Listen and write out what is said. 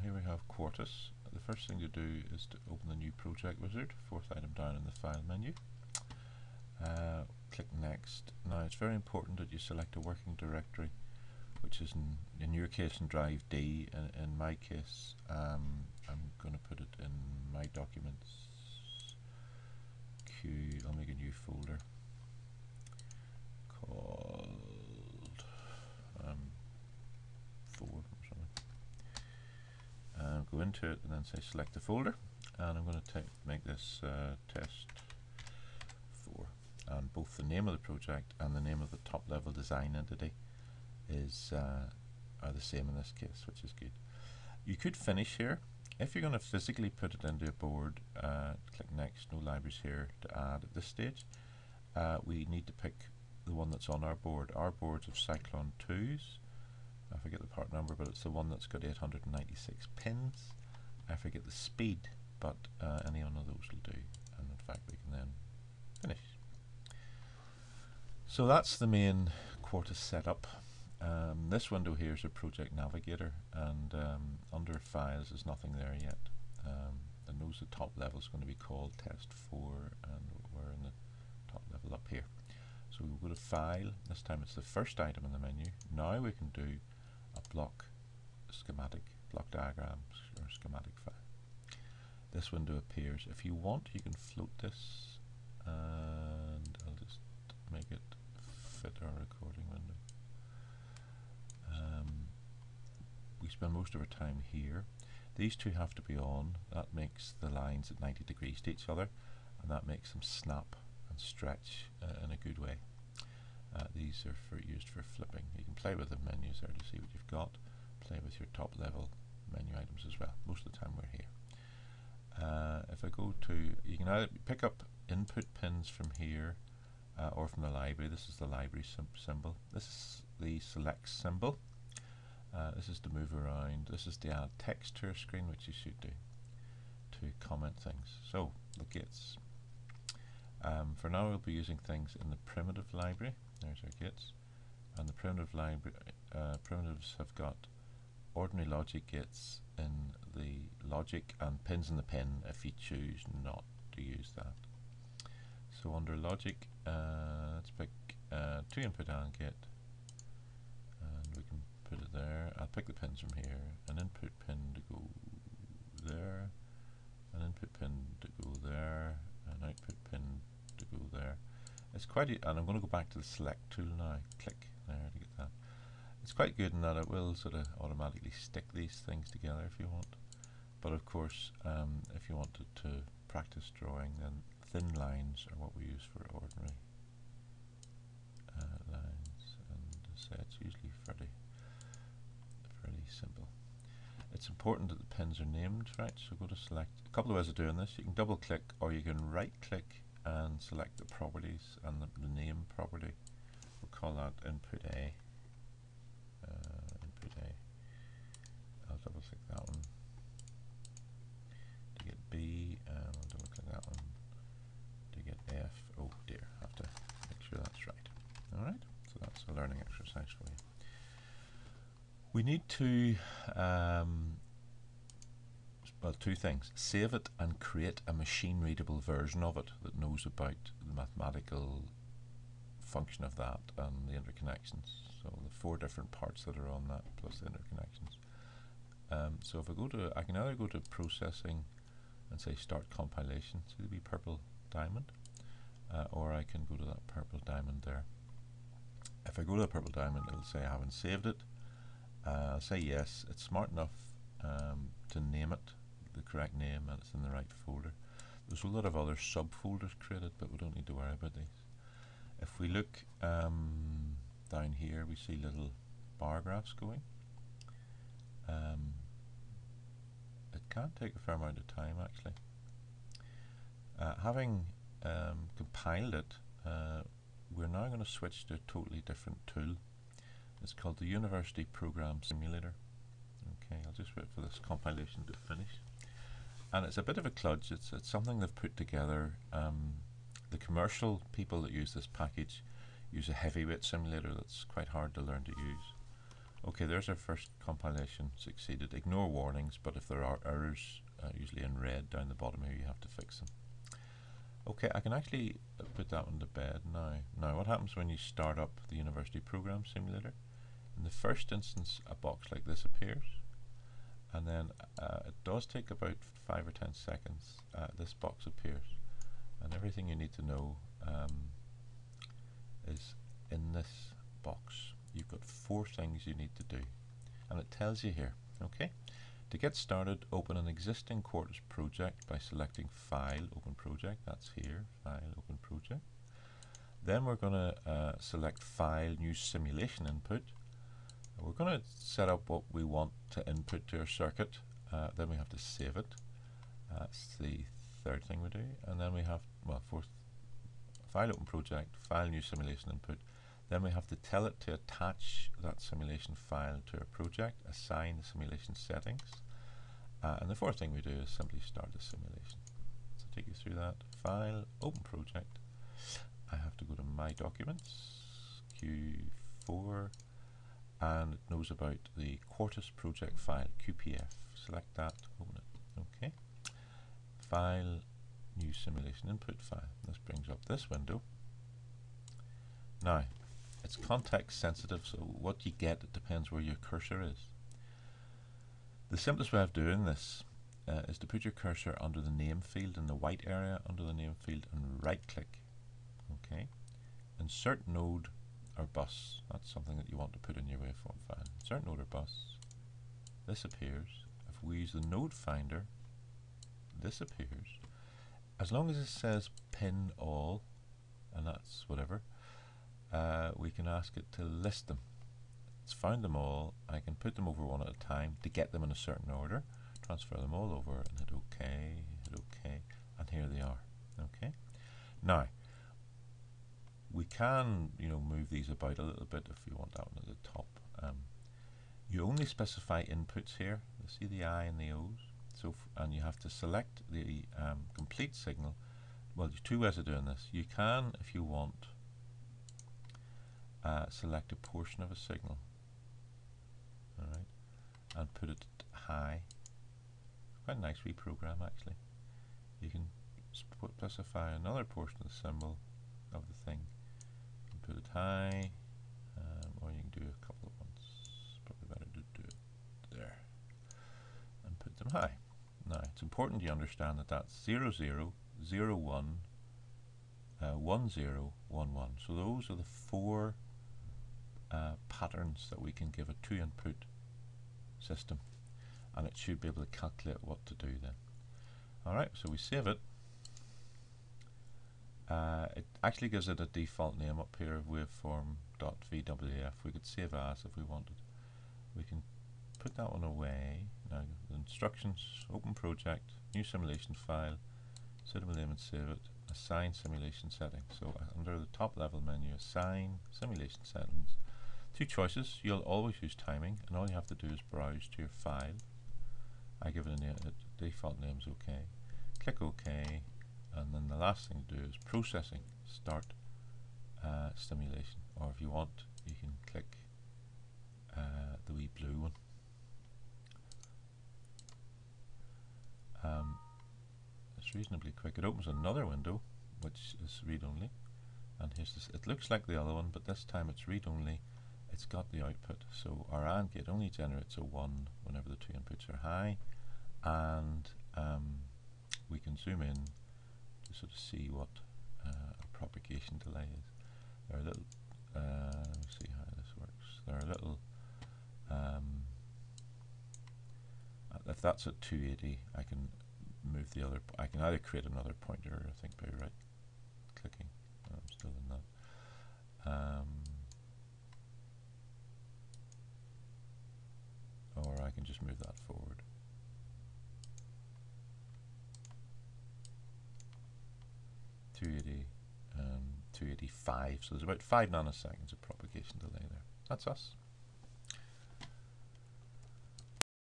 Here we have Quartus. The first thing to do is to open the new project wizard, fourth item down in the file menu. Click next. Now it's very important that you select a working directory, which is in your case in drive D. In my case, I'm going to put it in my documents queue. I'll make a new folder called 4 or something. Go into it and then say select the folder, and I'm going to make this test 4, and both the name of the project and the name of the top level design entity are the same in this case, which is good. You could finish here. If you're going to physically put it into a board, click next, no libraries here to add at this stage. We need to pick the one that's on our board. Our board's of Cyclone 2s. I forget the part number, but it's the one that's got 896 pins. I forget the speed, but any one of those will do, and in fact we can then finish. So that's the main Quartus setup. This window here is a project navigator, and under files there's nothing there yet. And knows the top level is going to be called test 4, and we're in the top level up here. So we'll go to file. This time it's the first item in the menu. Now we can do a block diagram or schematic file. This window appears. If you want, you can float this, and I'll just make it fit our recording window. We spend most of our time here. These two have to be on. That makes the lines at 90 degrees to each other, and that makes them snap and stretch in a good way. These are used for flipping. You can play with the menus there to see what you've got. Play with your top level menu items as well. Most of the time we're here. If I go to, you can either pick up input pins from here or from the library. This is the library symbol. This is the select symbol. This is to move around. This is to add text to our screen, which you should do to comment things. So the gates. For now we'll be using things in the primitive library. There's our gates, and the primitive library primitives have got ordinary logic gates in the logic and pins in the pin if you choose not to use that. So under logic, let's pick 2 input AND gate, and we can put it there. I'll pick the pins from here, an input pin to go there, an input pin to go there, an output pin to go there. It's quite, and I'm going to go back to the select tool now. Click there to get that. It's quite good in that it will sort of automatically stick these things together if you want. But of course, if you wanted to practice drawing, then thin lines are what we use for ordinary lines, and so it's usually fairly simple. It's important that the pins are named, right? So go to select. A couple of ways of doing this. You can double click, or you can right click and select the properties and the name property. We'll call that input A. Input A. I'll double click that one to get B, and I'll double click that one to get F. Oh dear, I have to make sure that's right. Alright, so that's a learning exercise for you. We need to well, 2 things. Save it and create a machine readable version of it that knows about the mathematical function of that and the interconnections. So the 4 different parts that are on that plus the interconnections. So if I go to, I can either go to processing and say start compilation, so the wee purple diamond, or I can go to that purple diamond there. If I go to the purple diamond, it'll say I haven't saved it. I'll say yes. It's smart enough to name it the correct name, and it's in the right folder. There's a lot of other subfolders created, but we don't need to worry about these. If we look down here, we see little bar graphs going. It can take a fair amount of time actually. Having compiled it, we're now going to switch to a totally different tool. It's called the University Program Simulator. Okay, I'll just wait for this compilation to finish. And it's a bit of a kludge. It's something they've put together. The commercial people that use this package use a heavyweight simulator that's quite hard to learn to use. Okay, there's our first compilation succeeded. Ignore warnings, but if there are errors, usually in red down the bottom here, you have to fix them. Okay, I can actually put that one to bed now. Now, what happens when you start up the University Program Simulator? In the first instance, a box like this appears, and then it does take about 5 or 10 seconds. This box appears, and everything you need to know is in this box. You've got 4 things you need to do, and it tells you here. Okay, to get started, open an existing Quartus project by selecting File, Open Project. That's here, File, Open Project. Then we're going to select File, New Simulation Input. We're going to set up what we want to input to our circuit. Then we have to save it. That's the third thing we do. And then we have, well, fourth, File, Open Project, File, New Simulation Input. Then we have to tell it to attach that simulation file to our project, assign the simulation settings. And the fourth thing we do is simply start the simulation. So I'll take you through that. File, Open Project. I have to go to My Documents, Q4, and it knows about the Quartus project file, QPF. Select that, open it. Okay. File, New Simulation Input file. This brings up this window. Now, it's context sensitive, so what you get, it depends where your cursor is. The simplest way of doing this is to put your cursor under the name field, in the white area under the name field, and right click. Okay. Insert node or bus. That's something that you want to put in your waveform file. Insert node or bus. This appears. If we use the node finder, this appears. As long as it says pin all, and that's whatever, we can ask it to list them. It's found them all. I can put them over one at a time to get them in a certain order. Transfer them all over and hit OK, and here they are. Okay. Now, we can, move these about a little bit if you want that one at the top. You only specify inputs here. You see the I and the O's. So, and you have to select the complete signal. Well, there's 2 ways of doing this. You can, if you want, select a portion of a signal, alright, and put it high. Quite a nice wee program actually. You can specify another portion of the symbol of the thing and put it high, or you can do a couple of ones. Probably better to do it there and put them high. Now it's important you understand that that's 0, 0, 0, 1, 1, 0, 1, 1. So those are the 4 patterns that we can give a 2-input system, and it should be able to calculate what to do then. Alright, so we save it. It actually gives it a default name up here of waveform.vwf. We could save as if we wanted. We can put that one away. Now the instructions, open project, new simulation file, suitable name and save it, assign simulation settings. So under the top level menu, assign simulation settings. 2 choices. You'll always use timing, and all you have to do is browse to your file. I give it a name, the default name is OK. Click OK, and then the last thing to do is processing, start stimulation, or if you want, you can click the wee blue one. It's reasonably quick. It opens another window, which is read-only, and here's this. It looks like the other one, but this time it's read-only. It's got the output, so our AND gate only generates a 1 whenever the 2 inputs are high, and we can zoom in to sort of see what a propagation delay is. There are little, let me see how this works. There are little, if that's at 280, I can move the other, I can either create another pointer, I think by right clicking. I'm still in that. Or I can just move that forward. .280, 285, so there's about 5 nanoseconds of propagation delay there. That's us.